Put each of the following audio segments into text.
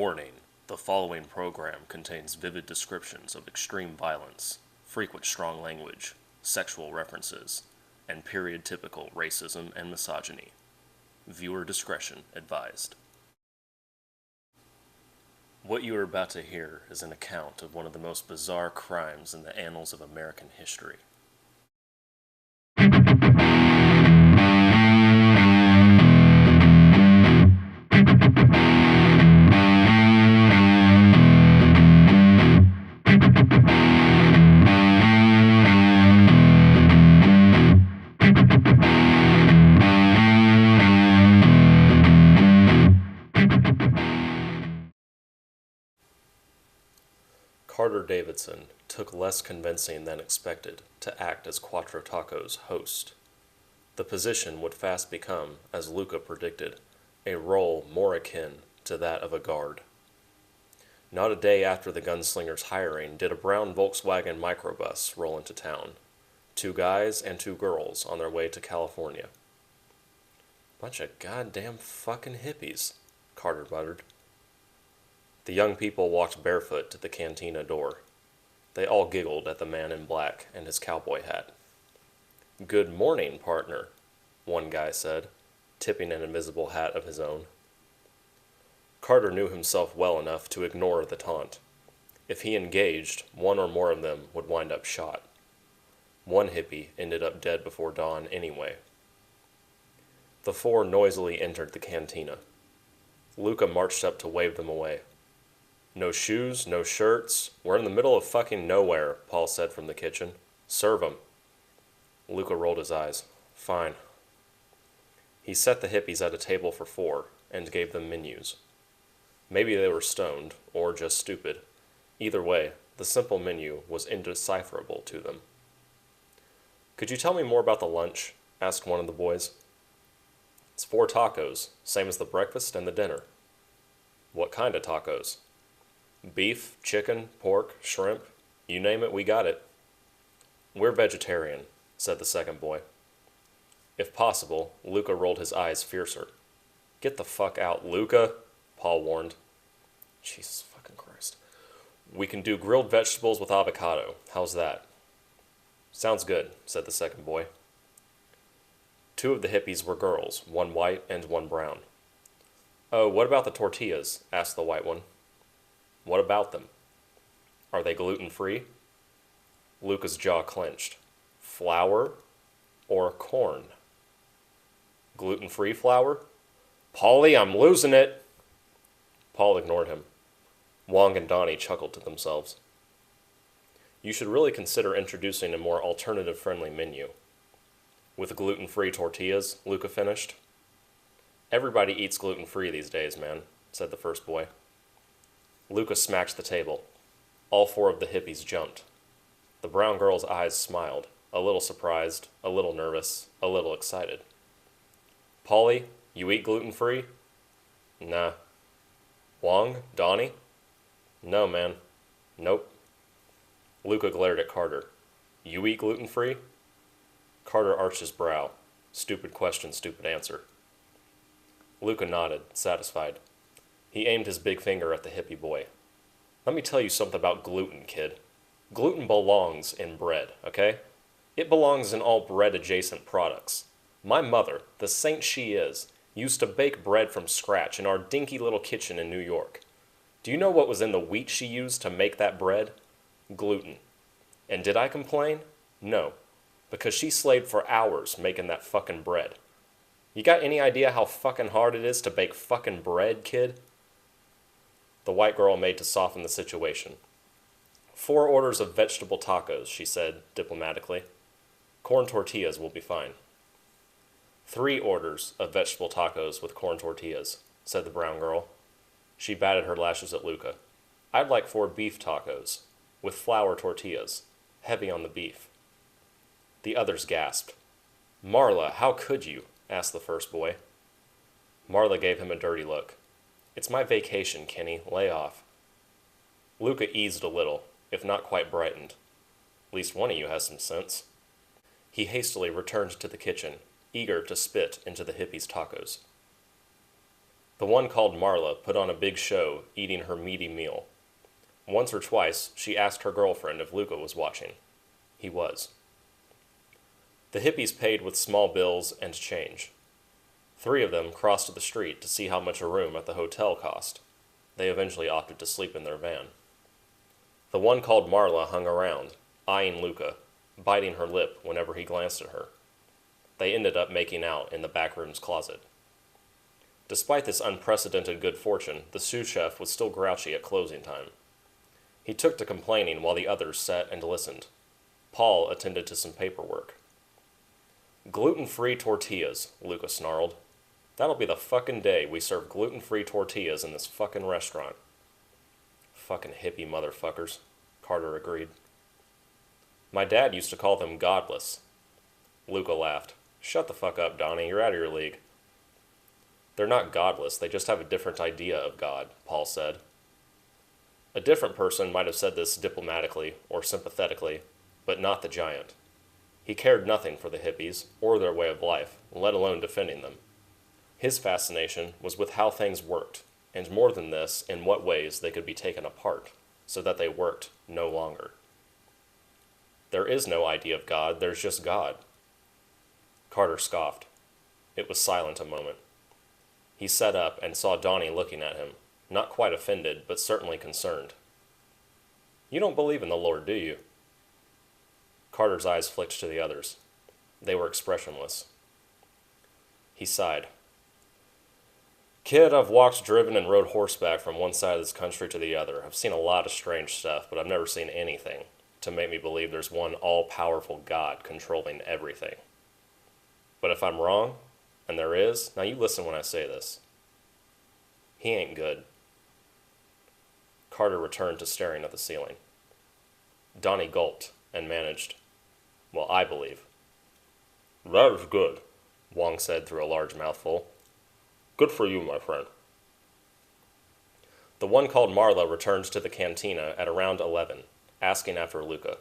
Warning: the following program contains vivid descriptions of extreme violence, frequent strong language, sexual references, and period-typical racism and misogyny. Viewer discretion advised. What you are about to hear is an account of one of the most bizarre crimes in the annals of American history. Carter Davidson took less convincing than expected to act as Cuatro Tacos' host. The position would fast become, as Luca predicted, a role more akin to that of a guard. Not a day after the gunslinger's hiring did a brown Volkswagen microbus roll into town. 2 guys and 2 girls on their way to California. Bunch of goddamn fucking hippies, Carter muttered. The young people walked barefoot to the cantina door. They all giggled at the man in black and his cowboy hat. "Good morning, partner," one guy said, tipping an invisible hat of his own. Carter knew himself well enough to ignore the taunt. If he engaged, one or more of them would wind up shot. One hippie ended up dead before dawn anyway. The 4 noisily entered the cantina. Luca marched up to wave them away. "No shoes, no shirts. We're in the middle of fucking nowhere," Paul said from the kitchen. "Serve 'em." Luca rolled his eyes. "Fine." He set the hippies at a table for 4 and gave them menus. Maybe they were stoned, or just stupid. Either way, the simple menu was indecipherable to them. "Could you tell me more about the lunch?" asked one of the boys. "It's 4 tacos, same as the breakfast and the dinner." "What kind of tacos?" "Beef, chicken, pork, shrimp. You name it, we got it." "We're vegetarian," said the second boy. If possible, Luca rolled his eyes fiercer. "Get the fuck out, Luca," Paul warned. Jesus fucking Christ. "We can do grilled vegetables with avocado. How's that?" "Sounds good," said the second boy. 2 of the hippies were girls, one white and one brown. "Oh, what about the tortillas?" asked the white one. "What about them?" "Are they gluten-free?" Luca's jaw clenched. "Flour or corn?" "Gluten-free flour?" "Paulie, I'm losing it!" Paul ignored him. Wong and Donnie chuckled to themselves. "You should really consider introducing a more alternative-friendly menu." "With gluten-free tortillas," Luca finished. "Everybody eats gluten-free these days, man," said the first boy. Luca smacked the table. All 4 of the hippies jumped. The brown girl's eyes smiled, a little surprised, a little nervous, a little excited. "Paulie, you eat gluten-free?" "Nah." "Wong? Donnie?" "No, man." "Nope." Luca glared at Carter. "You eat gluten-free?" Carter arched his brow. Stupid question, stupid answer. Luca nodded, satisfied. He aimed his big finger at the hippie boy. "Let me tell you something about gluten, kid. Gluten belongs in bread, okay? It belongs in all bread-adjacent products. My mother, the saint she is, used to bake bread from scratch in our dinky little kitchen in New York. Do you know what was in the wheat she used to make that bread? Gluten. And did I complain? No. Because she slaved for hours making that fucking bread. You got any idea how fucking hard it is to bake fucking bread, kid?" The white girl made to soften the situation. 4 orders of vegetable tacos," she said diplomatically. "Corn tortillas will be fine." 3 orders of vegetable tacos with corn tortillas," said the brown girl. She batted her lashes at Luca. "I'd like 4 beef tacos, with flour tortillas, heavy on the beef." The others gasped. "Marla, how could you?" asked the first boy. Marla gave him a dirty look. "It's my vacation, Kenny. Lay off." Luca eased a little, if not quite brightened. "At least one of you has some sense." He hastily returned to the kitchen, eager to spit into the hippies' tacos. The one called Marla put on a big show, eating her meaty meal. Once or twice, she asked her girlfriend if Luca was watching. He was. The hippies paid with small bills and change. 3 of them crossed the street to see how much a room at the hotel cost. They eventually opted to sleep in their van. The one called Marla hung around, eyeing Luca, biting her lip whenever he glanced at her. They ended up making out in the back room's closet. Despite this unprecedented good fortune, the sous chef was still grouchy at closing time. He took to complaining while the others sat and listened. Paul attended to some paperwork. "Gluten-free tortillas," Luca snarled. "That'll be the fucking day we serve gluten-free tortillas in this fucking restaurant." "Fucking hippie motherfuckers," Carter agreed. "My dad used to call them godless." Luca laughed. "Shut the fuck up, Donnie, you're out of your league." "They're not godless, they just have a different idea of God," Paul said. A different person might have said this diplomatically or sympathetically, but not the giant. He cared nothing for the hippies or their way of life, let alone defending them. His fascination was with how things worked, and more than this, in what ways they could be taken apart, so that they worked no longer. "There is no idea of God, there's just God." Carter scoffed. It was silent a moment. He sat up and saw Donnie looking at him, not quite offended, but certainly concerned. "You don't believe in the Lord, do you?" Carter's eyes flicked to the others. They were expressionless. He sighed. "Kid, I've walked, driven, and rode horseback from one side of this country to the other. I've seen a lot of strange stuff, but I've never seen anything to make me believe there's one all-powerful God controlling everything. But if I'm wrong, and there is, now you listen when I say this. He ain't good." Carter returned to staring at the ceiling. Donnie gulped and managed, "Well, I believe." "That is good," Wong said through a large mouthful. "Good for you, my friend." The one called Marla returned to the cantina at around 11, asking after Luca.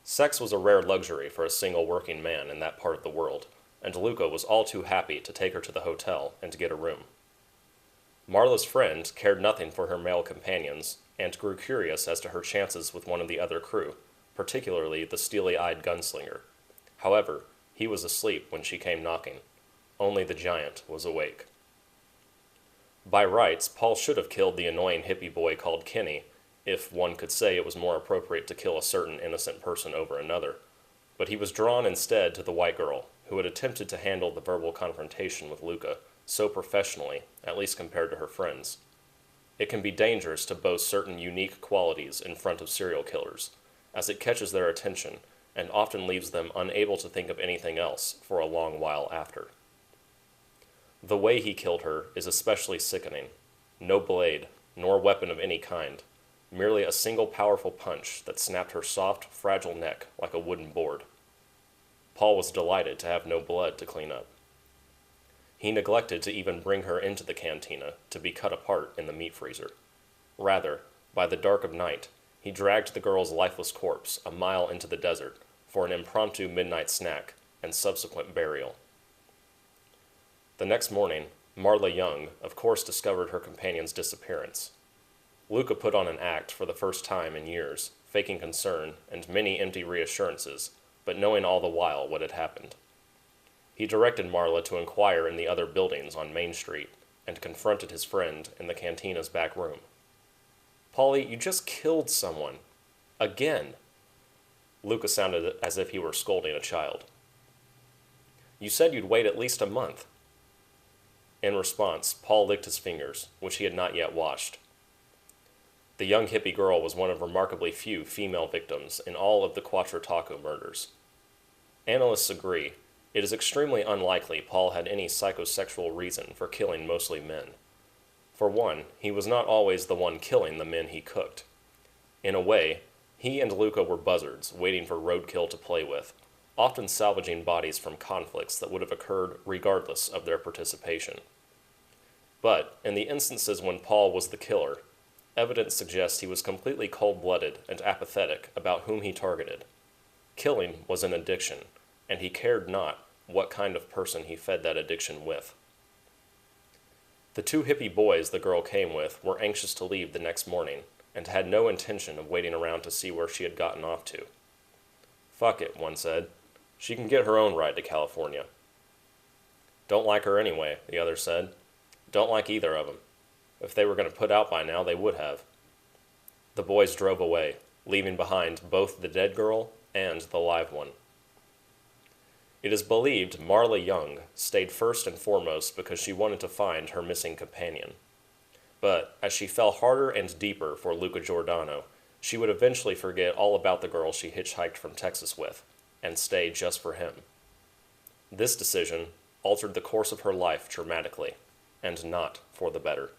Sex was a rare luxury for a single working man in that part of the world, and Luca was all too happy to take her to the hotel and to get a room. Marla's friend cared nothing for her male companions and grew curious as to her chances with one of the other crew, particularly the steely-eyed gunslinger. However, he was asleep when she came knocking. Only the giant was awake. By rights, Paul should have killed the annoying hippie boy called Kenny, if one could say it was more appropriate to kill a certain innocent person over another. But he was drawn instead to the white girl, who had attempted to handle the verbal confrontation with Luca so professionally, at least compared to her friends. It can be dangerous to boast certain unique qualities in front of serial killers, as it catches their attention and often leaves them unable to think of anything else for a long while after. The way he killed her is especially sickening. No blade, nor weapon of any kind, merely a single powerful punch that snapped her soft, fragile neck like a wooden board. Paul was delighted to have no blood to clean up. He neglected to even bring her into the cantina to be cut apart in the meat freezer. Rather, by the dark of night, he dragged the girl's lifeless corpse a mile into the desert for an impromptu midnight snack and subsequent burial. The next morning, Marla Young, of course, discovered her companion's disappearance. Luca put on an act for the first time in years, faking concern and many empty reassurances, but knowing all the while what had happened. He directed Marla to inquire in the other buildings on Main Street and confronted his friend in the cantina's back room. "Paulie, you just killed someone. Again." Luca sounded as if he were scolding a child. "You said you'd wait at least a month." In response, Paul licked his fingers, which he had not yet washed. The young hippie girl was one of remarkably few female victims in all of the Quattro Taco murders. Analysts agree it is extremely unlikely Paul had any psychosexual reason for killing mostly men. For one, he was not always the one killing the men he cooked. In a way, he and Luca were buzzards waiting for roadkill to play with, often salvaging bodies from conflicts that would have occurred regardless of their participation. But, in the instances when Paul was the killer, evidence suggests he was completely cold-blooded and apathetic about whom he targeted. Killing was an addiction, and he cared not what kind of person he fed that addiction with. The two hippie boys the girl came with were anxious to leave the next morning, and had no intention of waiting around to see where she had gotten off to. "Fuck it," one said. "She can get her own ride to California." "Don't like her anyway," the other said. "Don't like either of them. If they were going to put out by now, they would have." The boys drove away, leaving behind both the dead girl and the live one. It is believed Marla Young stayed first and foremost because she wanted to find her missing companion. But as she fell harder and deeper for Luca Giordano, she would eventually forget all about the girl she hitchhiked from Texas with, and stay just for him. This decision altered the course of her life dramatically, and not for the better.